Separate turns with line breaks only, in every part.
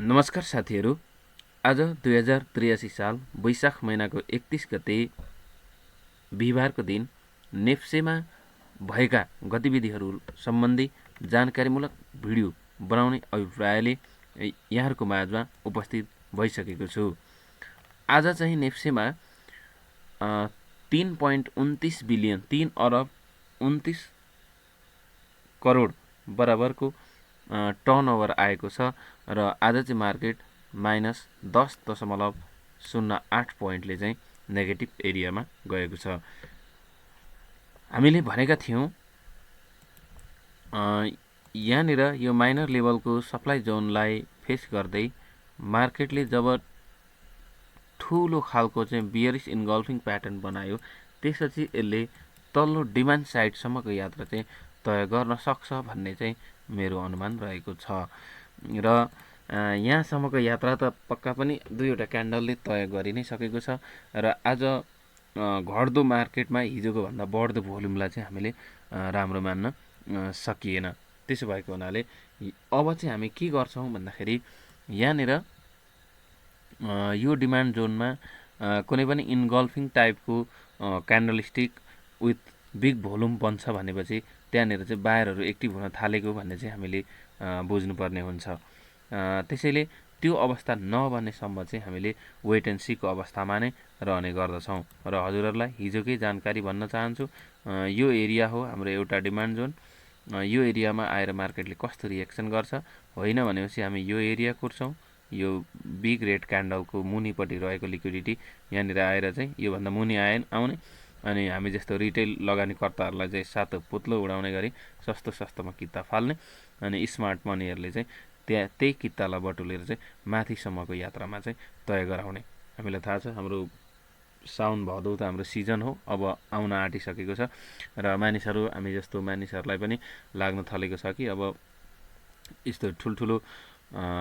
नमस्कार साथीहरू। आज 2083 साल वैशाख महिनाको 31 गते बिहिबारको दिन नेप्सेमा भएका गतिविधिहरू सम्बन्धी जानकारीमूलक भिडियो बनाउने अभिप्रायले यहाँहरूको माझमा उपस्थित भइसकेको छु। आज चाहिँ नेप्सेमा 3.29 बिलियन 3 अरब 29 करोड बराबरको टर्नओभर आएको छ र आज चाहिँ मार्केट -10.08 पोइन्टले चाहिँ नेगेटिभ एरियामा गएको छ। हामीले भनेका थियौँ यहाँनिर यो माइनर लेभलको सप्लाई जोनलाई फेस गर्दै मार्केटले जब ठुलो खालको चाहिँ बियरिस इन्गल्फिङ प्याटर्न बनायो, त्यसपछि यसले तल्लो डिमान्ड साइडसम्मको यात्रा चाहिँ तय गर्न सक्छ भन्ने चाहिँ मेरो अनुमान रहेको छ। र यहाँसम्मको यात्रा त पक्का पनि दुईवटा क्यान्डलले तय गरि नै सकेको छ र आज घट्दो मार्केटमा हिजोको भन्दा बढ्दो भोल्युमलाई चाहिँ हामीले राम्रो मान्न सकिएन। त्यसो भएको हुनाले अब चाहिँ हामी के गर्छौँ भन्दाखेरि यहाँनिर यो डिमान्ड जोनमा कुनै पनि इन्गल्फिङ टाइपको क्यान्डलस्टिक विथ बिग भोल्युम बन्छ भनेपछि त्यहाँनिर चाहिँ बायरहरू एक्टिभ हुन थालेको भन्ने चाहिँ हामीले बुझ्नुपर्ने हुन्छ। त्यसैले त्यो अवस्था नबनेसम्म चाहिँ हामीले वेट एन्ड सीको अवस्थामा नै रहने गर्दछौँ। र हजुरहरूलाई हिजोकै जानकारी भन्न चाहन्छु, यो एरिया हो हाम्रो एउटा डिमान्ड जोन। यो एरियामा आएर मार्केटले कस्तो रिएक्सन गर्छ, होइन भनेपछि हामी यो एरिया कुर्छौँ। यो बिग रेड क्यान्डलको मुनिपट्टि रहेको लिक्विडिटी यहाँनिर आएर चाहिँ योभन्दा मुनि आउने अनि हामी जस्तो रिटेल लगानीकर्ताहरूलाई चाहिँ सातो पुत्लो उडाउने गरी सस्तोमा किता फाल्ने अनि स्मार्ट मनीहरूले चाहिँ त्यही कितालाई बटुलेर चाहिँ माथिसम्मको यात्रामा चाहिँ तय गराउने। हामीलाई थाहा छ हाम्रो साउन भदौ त हाम्रो सिजन हो, अब आउन आँटिसकेको छ र मानिसहरू हामी जस्तो मानिसहरूलाई पनि लाग्न थालेको छ कि अब यस्तो ठुल्ठुलो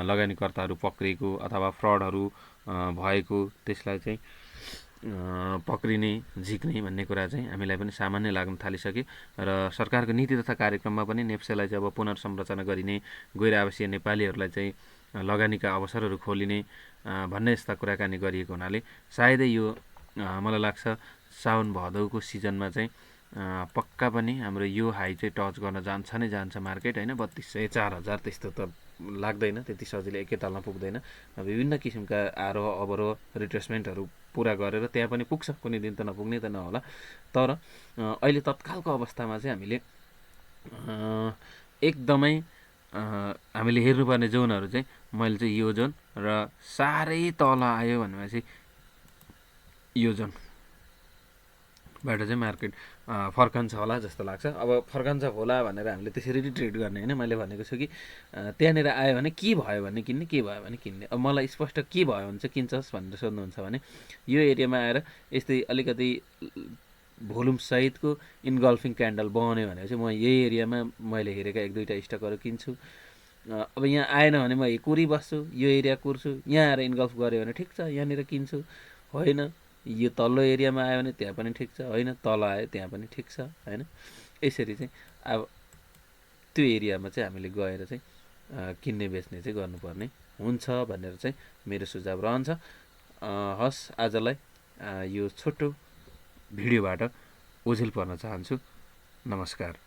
लगानीकर्ताहरू पक्रिएको अथवा फ्रडहरू भएको त्यसलाई चाहिँ पक्रिने झिक्ने भन्ने कुरा चाहिँ हामीलाई पनि सामान्य लाग्न थालिसक्यो। र सरकारको नीति तथा कार्यक्रममा पनि नेप्सेलाई चाहिँ अब पुनर्संरचना गरिने, गैर आवासीय नेपालीहरूलाई चाहिँ लगानीका अवसरहरू खोलिने भन्ने यस्ता कुराकानी गरिएको हुनाले सायदै यो मलाई लाग्छ साउन भदौको सिजनमा चाहिँ पक्का पनि हाम्रो यो हाई चाहिँ टच गर्न जान्छ नै जान्छ मार्केट, होइन। 3200 4000 त्यस्तो त लाग्दैन, त्यति सजिलै एकैतालमा पुग्दैन। विभिन्न किसिमका आरोह अवरोह रिट्रेसमेन्टहरू पुरा गरेर त्यहाँ पनि पुग्छ, कुनै दिन त नपुग्ने त नहोला। तर अहिले तत्कालको अवस्थामा चाहिँ हामीले एकदमै हामीले हेर्नुपर्ने जोनहरू चाहिँ मैले चाहिँ यो जोन र साह्रै तल आयो भनेपछि यो जोनबाट चाहिँ मार्केट फर्कन्छ होला जस्तो लाग्छ। अब फर्कन्छ होला भनेर हामीले त्यसरी ट्रेड गर्ने होइन। मैले भनेको छु कि त्यहाँनिर आयो भने के भयो भने किन्ने, के भयो भने किन्ने। अब मलाई स्पष्ट के भयो भने चाहिँ किन्छस् भनेर सोध्नुहुन्छ भने यो एरियामा आएर यस्तै अलिकति भोल्युम सहितको इन्गल्फिङ क्यान्डल बनायो भनेपछि म यही एरियामा मैले हेरेका एक दुईवटा स्टकहरू किन्छु। अब यहाँ आएन भने म कुरिबस्छु, यो एरिया कुर्छु, यहाँ आएर इन्गल्फ गऱ्यो भने ठिक छ, यहाँनिर किन्छु। होइन यो तल्लो एरियामा आयो भने त्यहाँ पनि ठिक छ, होइन तल आयो त्यहाँ पनि ठिक छ, होइन। यसरी चाहिँ अब त्यो एरियामा चाहिँ हामीले गएर चाहिँ किन्ने बेच्ने चाहिँ गर्नुपर्ने हुन्छ भनेर चाहिँ मेरो सुझाव रहन्छ। हस्, आजलाई यो छोटो भिडियोबाट ओझेल पर्न चाहन्छु। नमस्कार।